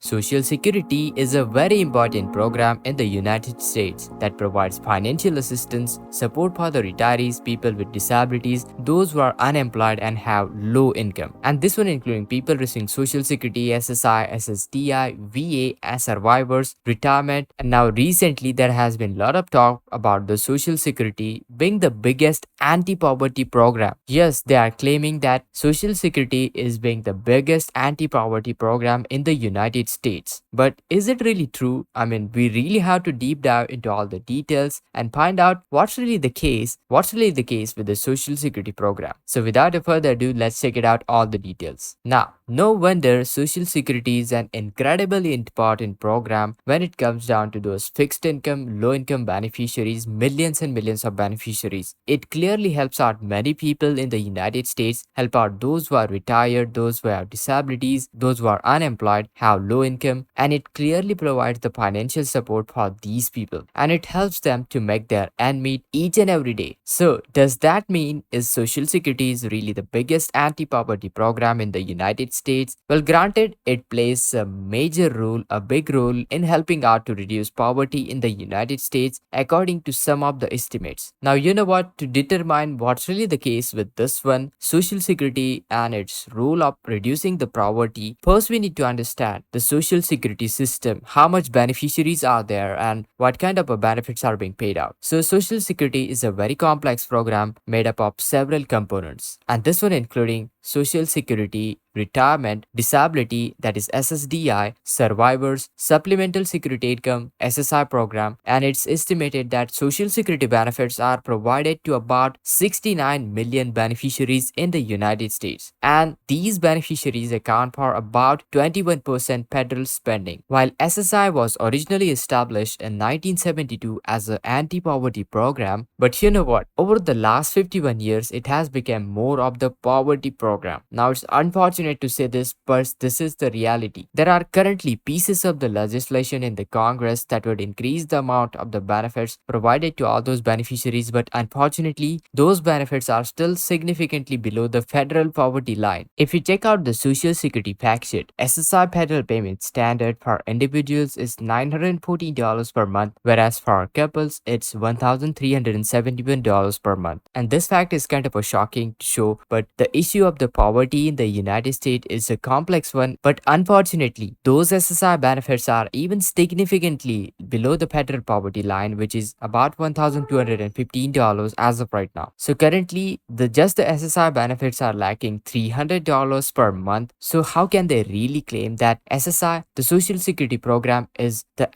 Social Security is a very important program in the United States that provides financial assistance, support for the retirees, people with disabilities, those who are unemployed and have low income. And this one including people receiving Social Security, SSI, SSDI, VA, as survivors, retirement. And now recently there has been a lot of talk about the Social Security being the biggest anti-poverty program. Yes, they are claiming that Social Security is being the biggest anti-poverty program in the United States. But is it really true? I mean, we really have to deep dive into all the details and find out what's really the case with the Social Security program. So without a further ado, let's check it out all the details. Now, no wonder Social Security is an incredibly important program when it comes down to those fixed income, low income beneficiaries, millions and millions of beneficiaries. It clearly helps out many people in the United States, help out those who are retired, those who have disabilities, those who are unemployed, have low income, and it clearly provides the financial support for these people and it helps them to make their end meet each and every day. So, does that mean is Social Security is really the biggest anti-poverty program in the United States? Well, granted, it plays a major role, a big role in helping out to reduce poverty in the United States according to some of the estimates. Now, you know what? To determine what's really the case with this one, Social Security and its role of reducing the poverty, first we need to understand the Social Security system, how much beneficiaries are there and what kind of benefits are being paid out. So Social Security is a very complex program made up of several components, and this one including Social Security, retirement, disability, that is SSDI, survivors, supplemental security income, SSI program, and it's estimated that Social Security benefits are provided to about 69 million beneficiaries in the United States. And these beneficiaries account for about 21% federal spending. While SSI was originally established in 1972 as an anti-poverty program, but you know what? Over the last 51 years, it has become more of the poverty program. Now, it's unfortunate to say this, but this is the reality. There are currently pieces of the legislation in the Congress that would increase the amount of the benefits provided to all those beneficiaries, but unfortunately, those benefits are still significantly below the federal poverty line. If you check out the Social Security fact sheet, SSI federal payment standard for individuals is $914 per month, whereas for couples, it's $1,371 per month. And this fact is kind of a shocking to show, but the issue of the poverty in the United States is a complex one, but unfortunately, those SSI benefits are even significantly below the federal poverty line, which is about $1,215 as of right now. So currently, the SSI benefits are lacking $300 per month. So how can they really claim that SSI, the Social Security program, is the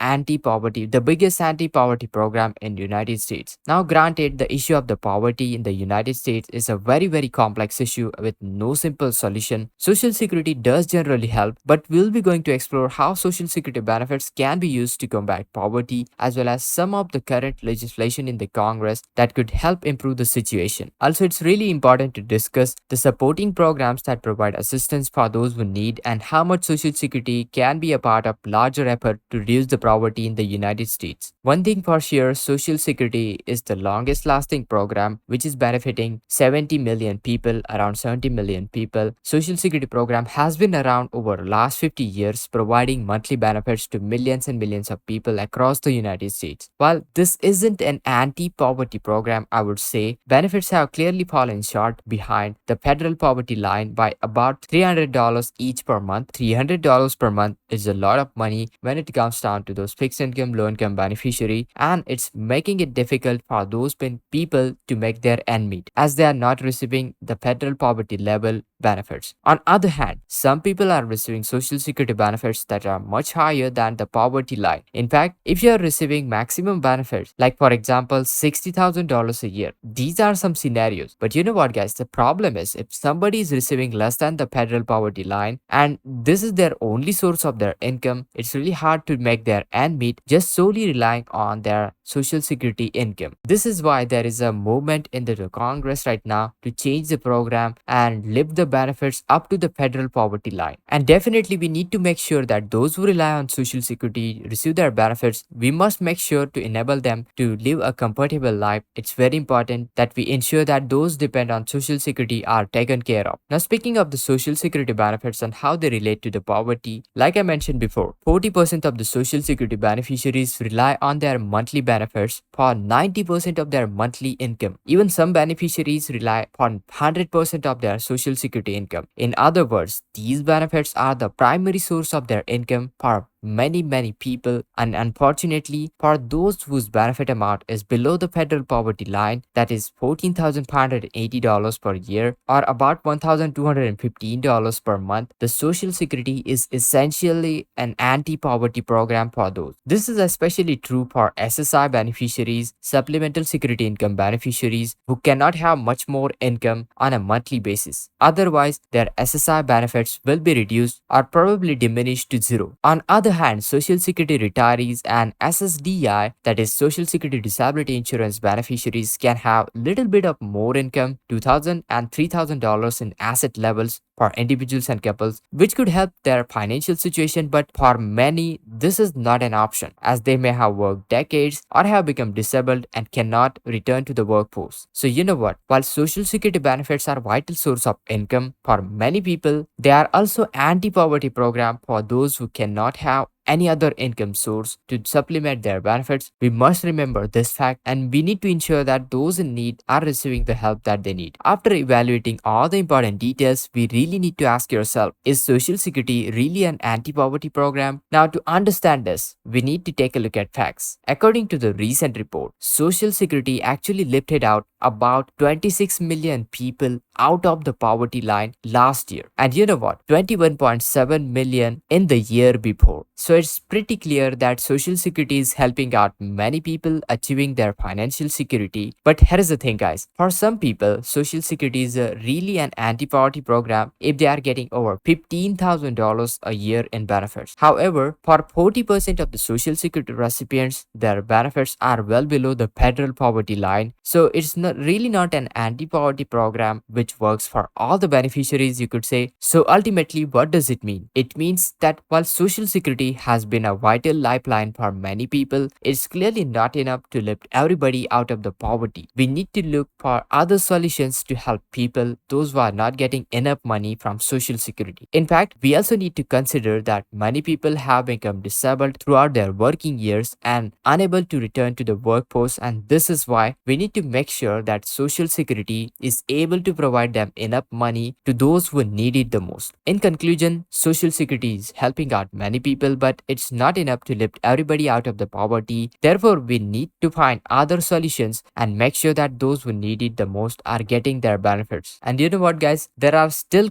biggest anti-poverty program in the United States? Now, granted, the issue of the poverty in the United States is a very, very complex issue with no simple solution. Social Security does generally help, but we'll be going to explore how Social Security benefits can be used to combat poverty, as well as some of the current legislation in the Congress that could help improve the situation. Also, it's really important to discuss the supporting programs that provide assistance for those who need and how much Social Security can be a part of larger effort to reduce the poverty in the United States. One thing for sure, Social Security is the longest lasting program which is benefiting 70 million people, around 70 million people. Social Security program has been around over the last 50 years, providing monthly benefits to millions and millions of people across the United States. While this isn't an anti-poverty program, I would say benefits have clearly fallen short behind the federal poverty line by about $300 each per month. $300 per month is a lot of money when it comes down to those fixed income, low income beneficiary, and it's making it difficult for those people to make their end meet as they are not receiving the federal poverty level benefits. On other hand, some people are receiving Social Security benefits that are much higher than the poverty line. In fact, if you are receiving maximum benefits, like for example $60,000 a year, these are some scenarios. But you know what, guys, the problem is if somebody is receiving less than the federal poverty line and this is their only source of their income, it's really hard to make their end meet just solely relying on their Social Security income. This is why there is a movement in the Congress right now to change the program and and lift the benefits up to the federal poverty line. And definitely we need to make sure that those who rely on social security receive their benefits. We must make sure to enable them to live a comfortable life. It's very important that we ensure that those depend on social security are taken care of. Now, speaking of the social security benefits and how they relate to the poverty, like I mentioned before, 40% of the social security beneficiaries rely on their monthly benefits for 90% of their monthly income. Even some beneficiaries rely on 100% of their social security income. In other words, these benefits are the primary source of their income for many people, and unfortunately for those whose benefit amount is below the federal poverty line, that is $14,580 per year or about $1,215 per month, the social security is essentially an anti-poverty program for those. This is especially true for SSI beneficiaries, supplemental security income beneficiaries who cannot have much more income on a monthly basis. Otherwise, their SSI benefits will be reduced or probably diminished to zero. On other hand, Social Security retirees and SSDI, that is Social Security Disability Insurance beneficiaries, can have little bit of more income, $2,000 and $3,000 in asset levels for individuals and couples, which could help their financial situation. But for many, this is not an option, as they may have worked decades or have become disabled and cannot return to the workforce. So you know what? While Social Security benefits are a vital source of income for many people, they are also anti-poverty program for those who cannot have any other income source to supplement their benefits. We must remember this fact, and we need to ensure that those in need are receiving the help that they need. After evaluating all the important details, we really need to ask yourself, is Social Security really an anti-poverty program? Now, to understand this, we need to take a look at facts. According to the recent report, Social Security actually lifted out about 26 million people out of the poverty line last year. And you know what? 21.7 million in the year before. So it's pretty clear that Social Security is helping out many people achieving their financial security. But here is the thing, guys. For some people, Social Security is really an anti-poverty program if they are getting over $15,000 a year in benefits. However, for 40% of the Social Security recipients, their benefits are well below the federal poverty line. So it's really not an anti-poverty program which works for all the beneficiaries, you could say. So ultimately, what does it mean? It means that while Social Security has been a vital lifeline for many people, it's clearly not enough to lift everybody out of the poverty. We need to look for other solutions to help people, those who are not getting enough money from Social Security. In fact, we also need to consider that many people have become disabled throughout their working years and unable to return to the workforce, and this is why we need to make sure that Social Security is able to provide them enough money to those who need it the most. In conclusion, Social Security is helping out many people, but it's not enough to lift everybody out of the poverty. Therefore, we need to find other solutions and make sure that those who need it the most are getting their benefits. And you know what, guys? There are still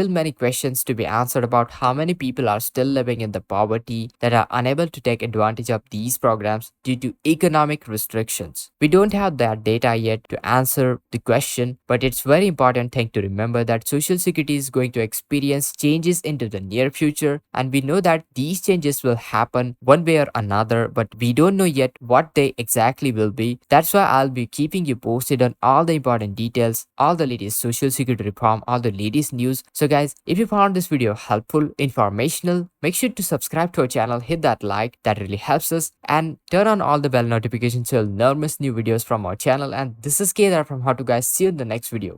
many questions to be answered about how many people are still living in the poverty that are unable to take advantage of these programs due to economic restrictions. We don't have that data yet to answer the question, but it's very important thing to remember that Social Security is going to experience changes into the near future, and we know that these changes will happen one way or another, but we don't know yet what they exactly will be. That's why I'll be keeping you posted on all the important details, all the latest Social Security reform, all the latest news. So guys, if you found this video helpful, informational, make sure to subscribe to our channel, hit that like, that really helps us, and turn on all the bell notifications so you'll never miss new videos from our channel. And this is Kedar from How To Guys. See you in the next video.